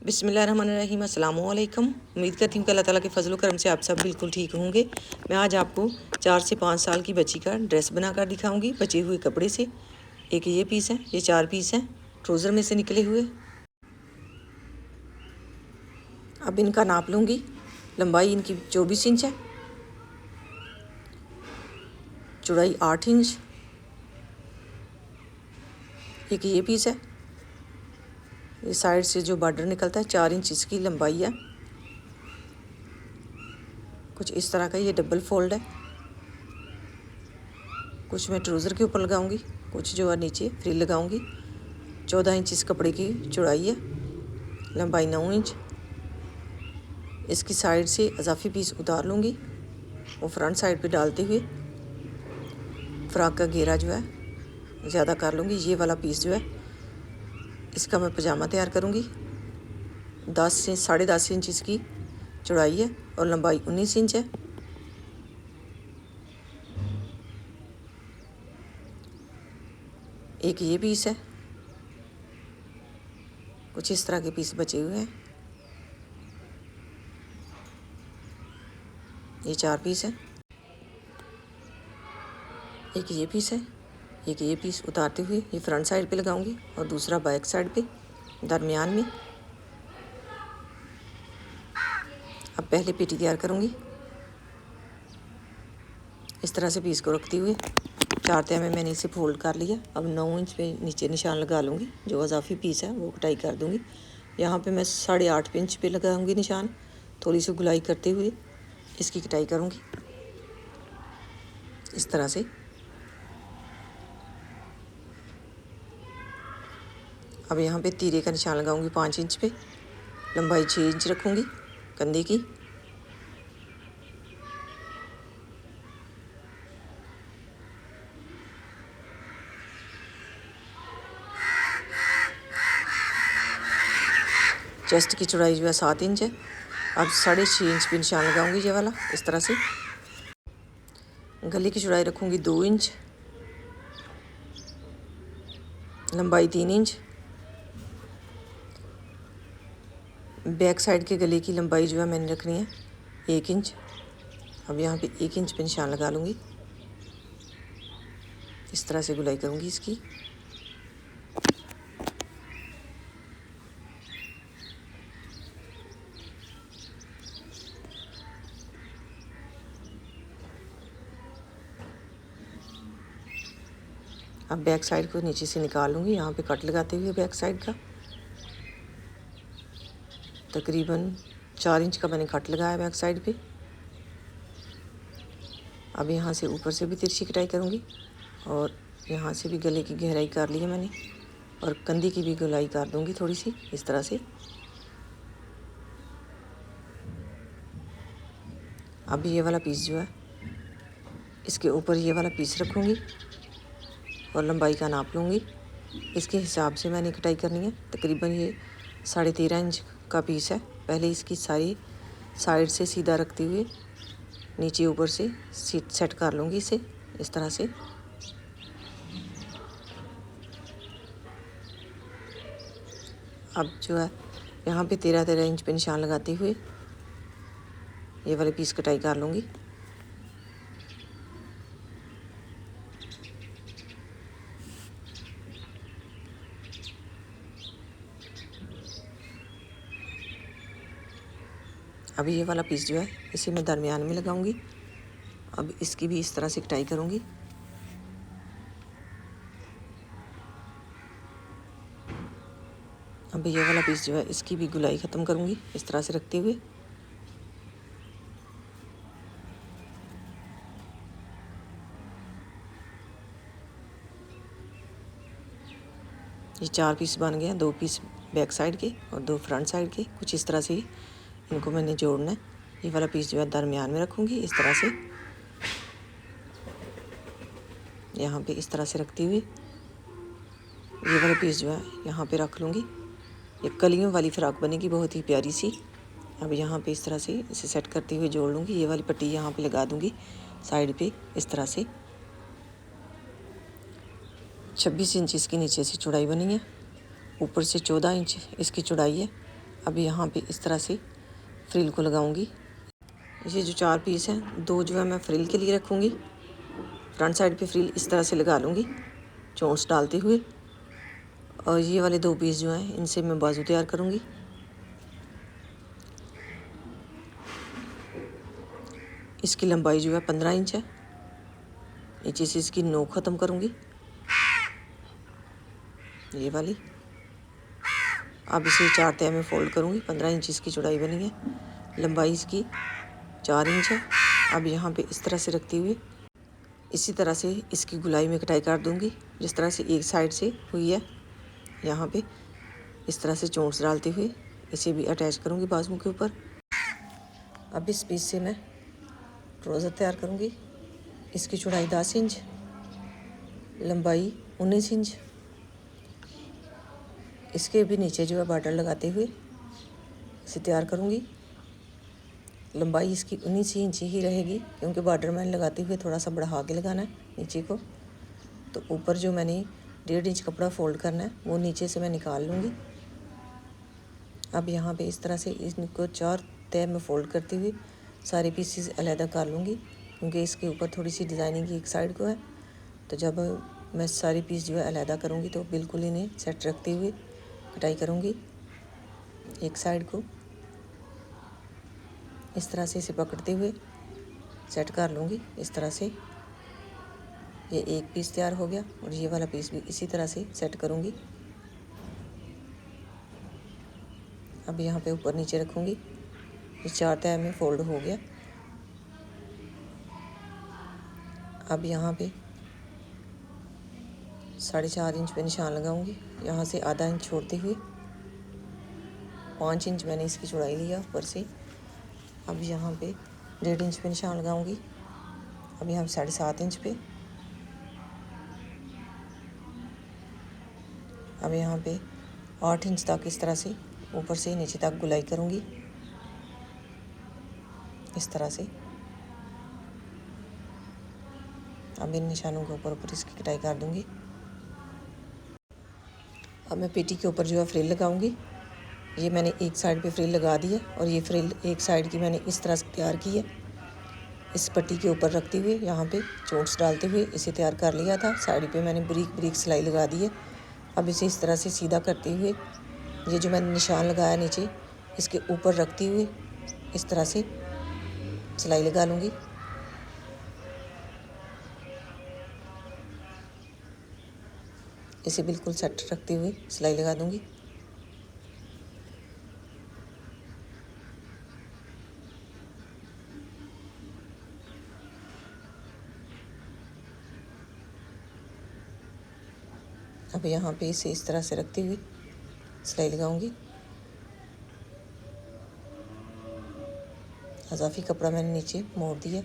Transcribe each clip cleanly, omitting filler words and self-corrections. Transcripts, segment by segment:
बिस्मिल्लाहिर्रहमानिर्रहीम, अस्सलाम वालेकुम। उम्मीद करती हूँ कि अल्लाह ताला के फजल करम से आप सब बिल्कुल ठीक होंगे। मैं आज आपको 4 से 5 साल की बच्ची का ड्रेस बनाकर दिखाऊंगी बचे हुए कपड़े से। एक ये पीस है, ये 4 पीस हैं ट्राउज़र में से निकले हुए। अब इनका नाप लूँगी। लंबाई इनकी 24 इंच है, चौड़ाई 8 इंच। एक ये पीस है, ये साइड से जो बॉर्डर निकलता है 4 इंच इसकी लंबाई है। कुछ इस तरह का ये डबल फोल्ड है। कुछ मैं ट्राउज़र के ऊपर लगाऊंगी, कुछ जो है नीचे फ्री लगाऊंगी। 14 इंच इस कपड़े की चौड़ाई है, लंबाई 9 इंच। इसकी साइड से अजाफी पीस उतार लूँगी और फ्रंट साइड पे डालते हुए फ्रॉक का घेरा जो है ज़्यादा कर लूँगी। ये वाला पीस जो है इसका मैं पजामा तैयार करूँगी। 10 से 10.5 इंच इसकी चौड़ाई है और लंबाई 19 इंच है। एक ये पीस है, कुछ इस तरह के पीस बचे हुए हैं। ये 4 पीस है। एक ये पीस है, एक ये पीस उतारते हुए ये फ्रंट साइड पे लगाऊंगी और दूसरा बैक साइड पे दरमियान में। अब पहले पेटी तैयार करूंगी। इस तरह से पीस को रखते हुए 4 तह में मैंने इसे फोल्ड कर लिया। अब 9 इंच पे नीचे निशान लगा लूँगी। जो अजाफी पीस है वो कटाई कर दूँगी। यहाँ पे मैं 8.5 इंच पे लगाऊँगी निशान। थोड़ी सी गुलाई करते हुए इसकी कटाई करूँगी इस तरह से। अब यहाँ पे तीरे का निशान लगाऊंगी 5 इंच पे। लंबाई 6 इंच रखूँगी कंधे की। चेस्ट की चौड़ाई जो है 7 इंच है। अब 6.5 इंच पे निशान लगाऊंगी ये वाला इस तरह से। गले की चौड़ाई रखूँगी 2 इंच, लंबाई 3 इंच। बैक साइड के गले की लंबाई जो है मैंने रखनी है 1 इंच। अब यहाँ पे 1 इंच पे निशान लगा लूँगी। इस तरह से गुलाई करूँगी इसकी। अब बैक साइड को नीचे से निकाल लूँगी। यहाँ पे कट लगाते हुए बैक साइड का तकरीबन 4 इंच का मैंने कट लगाया बैक साइड पे। अब यहाँ से ऊपर से भी तिरछी कटाई करूँगी और यहाँ से भी गले की गहराई कर ली है मैंने और कंधी की भी गुलाई कर दूँगी थोड़ी सी इस तरह से। अब ये वाला पीस जो है इसके ऊपर ये वाला पीस रखूँगी और लंबाई का नाप लूँगी। इसके हिसाब से मैंने कटाई करनी है। तकरीबन ये 13.5 इंच का पीस है। पहले इसकी सारी साइड से सीधा रखते हुए नीचे ऊपर से सेट कर लूँगी इसे इस तरह से। अब जो है यहाँ पे 13 इंच पे निशान लगाते हुए ये वाले पीस कटाई कर लूँगी। अब ये वाला पीस जो है इसे मैं दरमियान में लगाऊंगी। अब इसकी भी इस तरह से कटाई करूँगी। अब ये वाला पीस जो है इसकी भी गुलाई ख़त्म करूँगी इस तरह से रखते हुए। ये 4 पीस बन गए हैं, 2 पीस बैक साइड के और 2 फ्रंट साइड के। कुछ इस तरह से ही इनको मैंने जोड़ना है। ये वाला पीस जो है दरमियान में रखूँगी इस तरह से। यहाँ पे इस तरह से रखते हुए ये वाला पीस जो है यहाँ पे रख लूँगी। ये कलियों वाली फ्रॉक बनेगी बहुत ही प्यारी सी। अब यहाँ पे इस तरह से इसे सेट करते हुए जोड़ लूँगी। ये वाली पट्टी यहाँ पे लगा दूँगी साइड पे इस तरह से। 26 इंच इसकी नीचे से चौड़ाई बनी है, ऊपर से 14 इंच इसकी चौड़ाई है। अब यहाँ पे इस तरह से फ्रिल को लगाऊंगी। ये जो 4 पीस हैं, 2 जो है मैं फ्रिल के लिए रखूँगी। फ्रंट साइड पे फ्रिल इस तरह से लगा लूँगी चोंच डालते हुए, और ये वाले 2 पीस जो हैं इनसे मैं बाजू तैयार करूँगी। इसकी लंबाई जो है 15 इंच है। नीचे से इसकी नोक ख़त्म करूँगी, ये वाली। अब इसे 4 तह में फोल्ड करूँगी। 15 इंच इसकी चौड़ाई बनी है, लंबाई इसकी 4 इंच है। अब यहाँ पे इस तरह से रखते हुए इसी तरह से इसकी गुलाई में कटाई कर दूँगी, जिस तरह से एक साइड से हुई है। यहाँ पे इस तरह से चोंच डालते हुए इसे भी अटैच करूँगी बाजू के ऊपर। अब इस पीस से मैं ट्राउज़र तैयार करूँगी। इसकी चौड़ाई 10 इंच, लंबाई 19 इंच। इसके भी नीचे जो है बॉर्डर लगाते हुए इसे तैयार करूँगी। लंबाई इसकी 19 इंच ही रहेगी, क्योंकि बॉर्डर मैंने लगाते हुए थोड़ा सा बढ़ा के लगाना है नीचे को। तो ऊपर जो मैंने 1.5 इंच कपड़ा फोल्ड करना है वो नीचे से मैं निकाल लूँगी। अब यहाँ पे इस तरह से इनको 4 तह में फोल्ड करते हुए सारे पीसेस अलहदा कर लूँगी, क्योंकि इसके ऊपर थोड़ी सी डिज़ाइनिंग एक साइड को है। तो जब मैं सारी पीस जो है अलहदा करूँगी तो बिल्कुल इन्हें सेट रखते हुए कटाई करूँगी। एक साइड को इस तरह से इसे पकड़ते हुए सेट कर लूँगी। इस तरह से ये एक पीस तैयार हो गया, और ये वाला पीस भी इसी तरह से सेट करूँगी। अब यहाँ पे ऊपर नीचे रखूँगी। ये 4 तह में फोल्ड हो गया। अब यहाँ पे 4.5 इंच पे निशान लगाऊंगी। यहाँ से आधा इंच छोड़ते हुए 5 इंच मैंने इसकी चौड़ाई लिया ऊपर से। अब यहाँ पे 1.5 इंच पे निशान लगाऊंगी। अब यहाँ 7.5 इंच पे। अब यहाँ पे 8 इंच तक इस तरह से ऊपर से नीचे तक गुलाई करूँगी, इस तरह से। अब इन निशानों के ऊपर इसकी कटाई कर दूँगी। अब मैं पेटी के ऊपर जो है फ्रिल लगाऊंगी। ये मैंने एक साइड पे फ्रिल लगा दी है, और ये फ्रिल एक साइड की मैंने इस तरह से तैयार की है। इस पट्टी के ऊपर रखते हुए यहाँ पे चोंच डालते हुए इसे तैयार कर लिया था। साइड पे मैंने बारीक बारीक सिलाई लगा दी है। अब इसे इस तरह से सीधा करते हुए ये जो मैंने निशान लगाया नीचे, इसके ऊपर रखते हुए इस तरह से सिलाई लगा लूँगी। इसे बिल्कुल सेट रखते हुए सिलाई लगा दूँगी। अब यहाँ पे इसे इस तरह से रखते हुए सिलाई लगाऊंगी। अजाफी कपड़ा मैंने नीचे मोड़ दिया।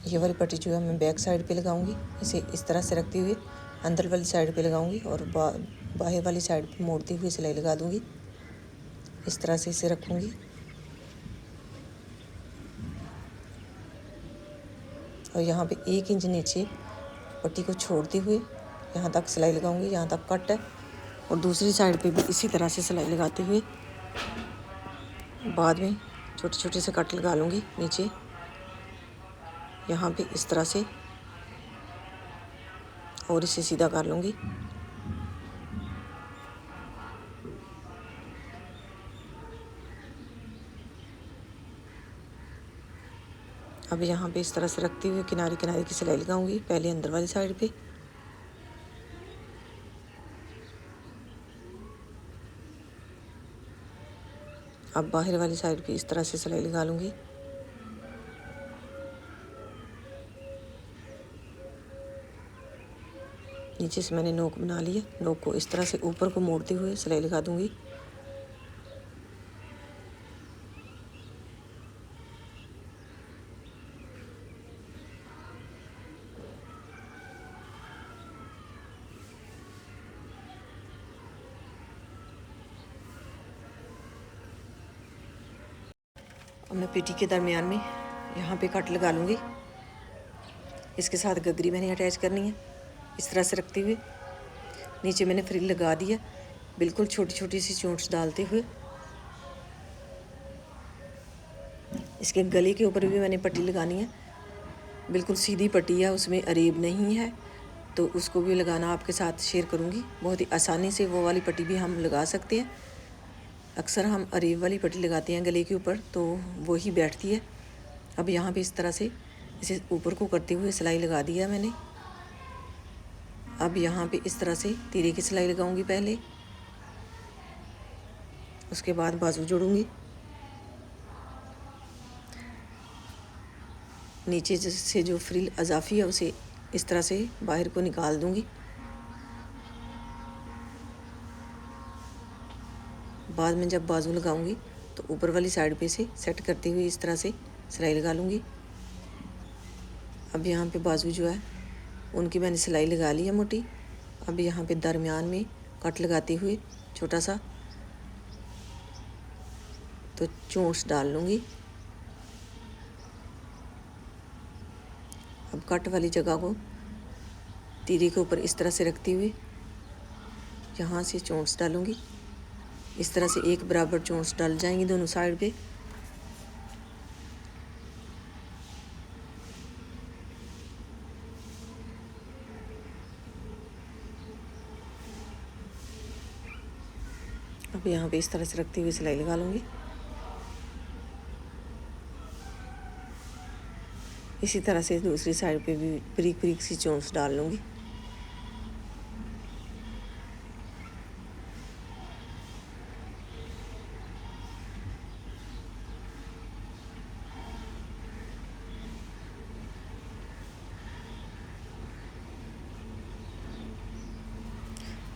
ये वाली पट्टी जो है मैं बैक साइड पे लगाऊंगी। इसे इस तरह से रखते हुए अंदर वाली साइड पे लगाऊंगी, और बाहर वाली साइड पे मोड़ती हुई सिलाई लगा दूंगी। इस तरह से इसे रखूंगी, और यहाँ पे 1 इंच नीचे पट्टी को छोड़ते हुए यहाँ तक सिलाई लगाऊंगी। यहाँ तक कट है, और दूसरी साइड पे भी इसी तरह से सिलाई लगाते हुए बाद में छोटे छोटे से कट लगा लूँगी नीचे। यहाँ पे इस तरह से, और इसे सीधा कर लूँगी। अब यहाँ पे इस तरह से रखते हुए किनारे किनारे की सिलाई लगाऊंगी, पहले अंदर वाली साइड पे। अब बाहर वाली साइड पे इस तरह से सिलाई लगा लूँगी। नीचे से मैंने नोक बना लिया। नोक को इस तरह से ऊपर को मोड़ते हुए सिलाई लगा दूँगी। अब मैं पेटी के दरमियान में यहाँ पे कट लगा लूँगी। इसके साथ गगरी मैंने अटैच करनी है, इस तरह से रखते हुए। नीचे मैंने फ्रिल लगा दिया, बिल्कुल छोटी छोटी सी चोंच डालते हुए। इसके गले के ऊपर भी मैंने पट्टी लगानी है, बिल्कुल सीधी पट्टी है, उसमें अरेब नहीं है, तो उसको भी लगाना आपके साथ शेयर करूँगी। बहुत ही आसानी से वो वाली पट्टी भी हम लगा सकते हैं। अक्सर हम अरेब वाली पट्टी लगाते हैं गले के ऊपर, तो वो ही बैठती है। अब यहाँ पे इस तरह से इसे ऊपर को करते हुए सिलाई लगा दिया मैंने। अब यहाँ पे इस तरह से तीरे की सिलाई लगाऊंगी पहले, उसके बाद बाजू जोड़ूंगी। नीचे से जो फ्रिल अजाफी है उसे इस तरह से बाहर को निकाल दूंगी। बाद में जब बाजू लगाऊंगी तो ऊपर वाली साइड पे से सेट करते हुए इस तरह से सिलाई लगा लूँगी। अब यहाँ पे बाजू जो है उनकी मैंने सिलाई लगा ली है मोटी। अब यहाँ पे दरमियान में कट लगाते हुए छोटा सा तो चोंच डाल लूँगी। अब कट वाली जगह को तीरे के ऊपर इस तरह से रखते हुए यहाँ से चोंच डालूँगी। इस तरह से एक बराबर चोंच डाल जाएंगी दोनों साइड पे। अब यहाँ पे इस तरह से रखते हुए सिलाई लगा लूँगी। इसी तरह से दूसरी साइड पे भी ब्रीक ब्रीक सी चोंच डाल लूँगी।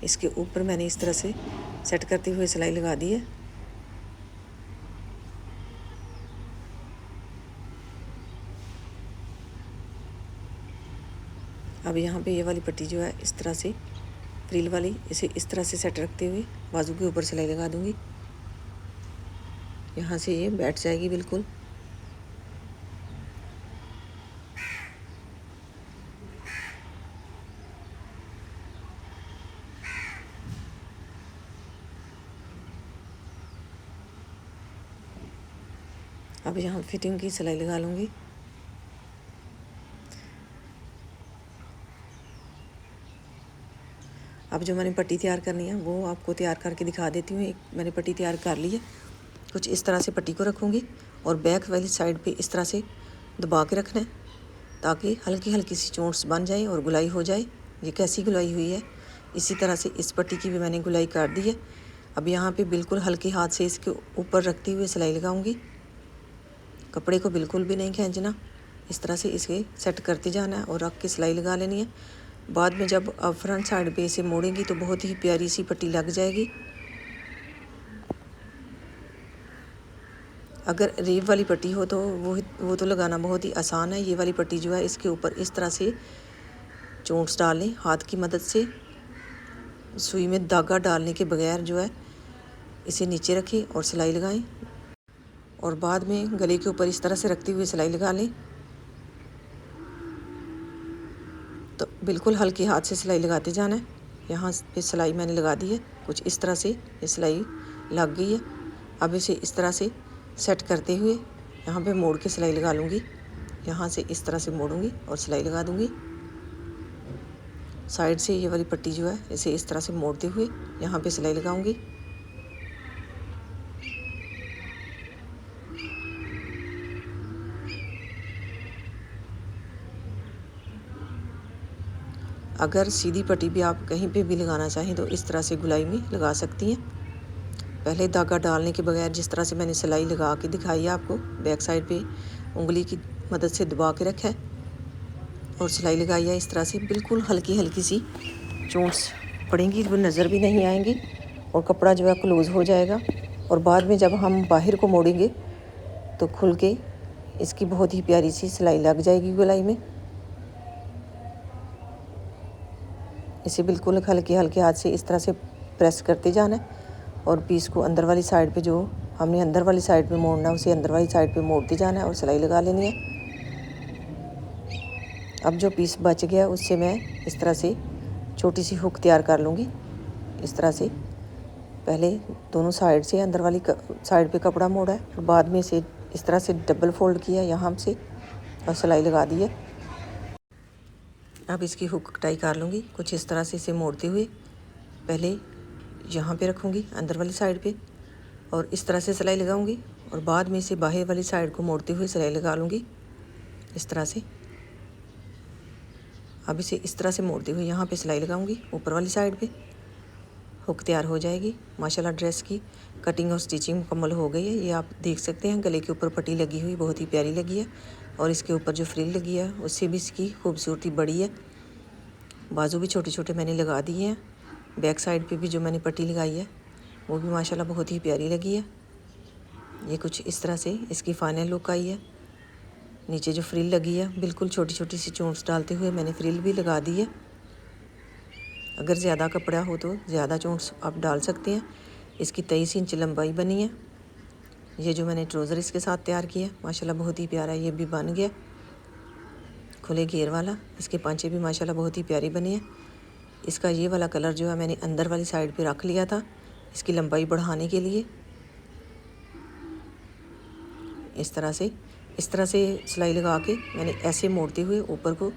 इसके ऊपर मैंने इस तरह से सेट करते हुए सिलाई लगा दी है। अब यहाँ पे ये वाली पट्टी जो है इस तरह से फ्रिल वाली, इसे इस तरह से सेट रखते हुए बाजू के ऊपर सिलाई लगा दूँगी। यहाँ से ये बैठ जाएगी बिल्कुल। अब यहाँ फिटिंग की सिलाई लगा लूँगी। अब जो मैंने पट्टी तैयार करनी है वो आपको तैयार करके दिखा देती हूँ। एक मैंने पट्टी तैयार कर ली है। कुछ इस तरह से पट्टी को रखूँगी और बैक वाली साइड पे इस तरह से दबा के रखना है ताकि हल्की हल्की सी चोंच बन जाए और गुलाई हो जाए। ये कैसी गुलाई हुई है, इसी तरह से इस पट्टी की भी मैंने गुलाई कर दी है। अब यहाँ पे बिल्कुल हल्के हाथ से इसके ऊपर रखते हुए सिलाई लगाऊंगी। कपड़े को बिल्कुल भी नहीं खींचना, इस तरह से इसे सेट करते जाना है और रख के सिलाई लगा लेनी है। बाद में जब आप फ्रंट साइड पे इसे मोड़ेंगी तो बहुत ही प्यारी सी पट्टी लग जाएगी। अगर रेव वाली पट्टी हो तो वो तो लगाना बहुत ही आसान है। ये वाली पट्टी जो है इसके ऊपर इस तरह से चोंच डालें हाथ की मदद से, सुई में धागा डालने के बगैर जो है इसे नीचे रखें और सिलाई लगाएं और बाद में गले के ऊपर इस तरह से रखते हुए सिलाई लगा लें। तो बिल्कुल हल्के हाथ से सिलाई लगाते जाना है। यहाँ पे सिलाई मैंने लगा दी है, कुछ इस तरह से ये सिलाई लग गई है। अब इसे इस तरह से सेट करते हुए यहाँ पे मोड़ के सिलाई लगा लूँगी। यहाँ से इस तरह से मोड़ूँगी और सिलाई लगा दूँगी। साइड से ये वाली पट्टी जो है इसे इस तरह से मोड़ते हुए यहाँ पे सिलाई लगाऊँगी। अगर सीधी पट्टी भी आप कहीं पे भी लगाना चाहें तो इस तरह से गुलाई में लगा सकती हैं। पहले धागा डालने के बगैर जिस तरह से मैंने सिलाई लगा के दिखाई है आपको, बैक साइड पे उंगली की मदद से दबा के रखा है और सिलाई लगाई है। इस तरह से बिल्कुल हल्की हल्की सी चोंच पड़ेंगी, वो नज़र भी नहीं आएंगी और कपड़ा जो है क्लोज़ हो जाएगा। और बाद में जब हम बाहर को मोड़ेंगे तो खुल के इसकी बहुत ही प्यारी सी सिलाई लग जाएगी गुलाई में। इसे बिल्कुल हल्के हल्के हाथ से इस तरह से प्रेस करते जाना है और पीस को अंदर वाली साइड पे, जो हमने अंदर वाली साइड पे मोड़ना है उसे अंदर वाली साइड पे मोड़ते जाना है और सिलाई लगा लेनी है। अब जो पीस बच गया उससे मैं इस तरह से छोटी सी हुक तैयार कर लूँगी इस तरह से। पहले दोनों साइड से अंदर वाली साइड पे कपड़ा मोड़ा है और बाद में से इस तरह से डबल फोल्ड किया यहाँ से और सिलाई लगा दी है। अब इसकी हुक कटाई कर लूँगी कुछ इस तरह से इसे मोड़ते हुए। पहले यहाँ पे रखूँगी अंदर वाली साइड पे और इस तरह से सिलाई लगाऊँगी और बाद में इसे बाहर वाली साइड को मोड़ते हुए सिलाई लगा लूँगी इस तरह से। अब इसे इस तरह से मोड़ते हुए यहाँ पे सिलाई लगाऊँगी ऊपर वाली साइड पे। हुक तैयार हो जाएगी। माशाल्लाह ड्रेस की कटिंग और स्टिचिंग मुकम्मल हो गई है। ये आप देख सकते हैं गले के ऊपर पट्टी लगी हुई बहुत ही प्यारी लगी है और इसके ऊपर जो फ्रिल लगी है उससे भी इसकी खूबसूरती बढ़ी है। बाजू भी छोटे छोटे मैंने लगा दिए हैं। बैक साइड पे भी जो मैंने पट्टी लगाई है वो भी माशाल्लाह बहुत ही प्यारी लगी है। ये कुछ इस तरह से इसकी फाइनल लुक आई है। नीचे जो फ्रिल लगी है बिल्कुल छोटी छोटी सी चोंच डालते हुए मैंने फ्रिल भी लगा दी है। अगर ज़्यादा कपड़ा हो तो ज़्यादा चोंच आप डाल सकते हैं। इसकी 23 इंच लंबाई बनी है। ये जो मैंने ट्राउज़र इसके साथ तैयार किया माशाल्लाह बहुत ही प्यारा ये भी बन गया खुले घेर वाला। इसके पांचे भी माशाल्लाह बहुत ही प्यारी बनी है। इसका ये वाला कलर जो है मैंने अंदर वाली साइड पे रख लिया था इसकी लंबाई बढ़ाने के लिए। इस तरह से सिलाई लगा के मैंने ऐसे मोड़ते हुए ऊपर को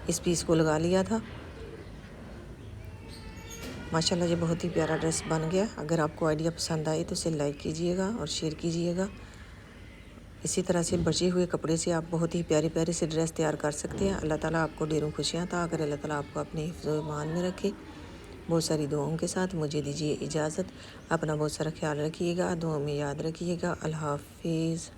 इस पीस को लगा लिया था। माशाल्लाह ये बहुत ही प्यारा ड्रेस बन गया। अगर आपको आइडिया पसंद आए तो इसे लाइक कीजिएगा और शेयर कीजिएगा। इसी तरह से बचे हुए कपड़े से आप बहुत ही प्यारी प्यारी से ड्रेस तैयार कर सकते हैं। अल्लाह ताला आपको ढेरों खुशियाँ अता करे। अल्लाह ताला आपको अपने हिफ्ज़-ओ-ईमान में रखे। बहुत सारी दुआओं के साथ मुझे दीजिए इजाज़त। अपना बहुत सारा ख्याल रखिएगा, दुआ में याद रखिएगा। अल्लाह हाफिज़।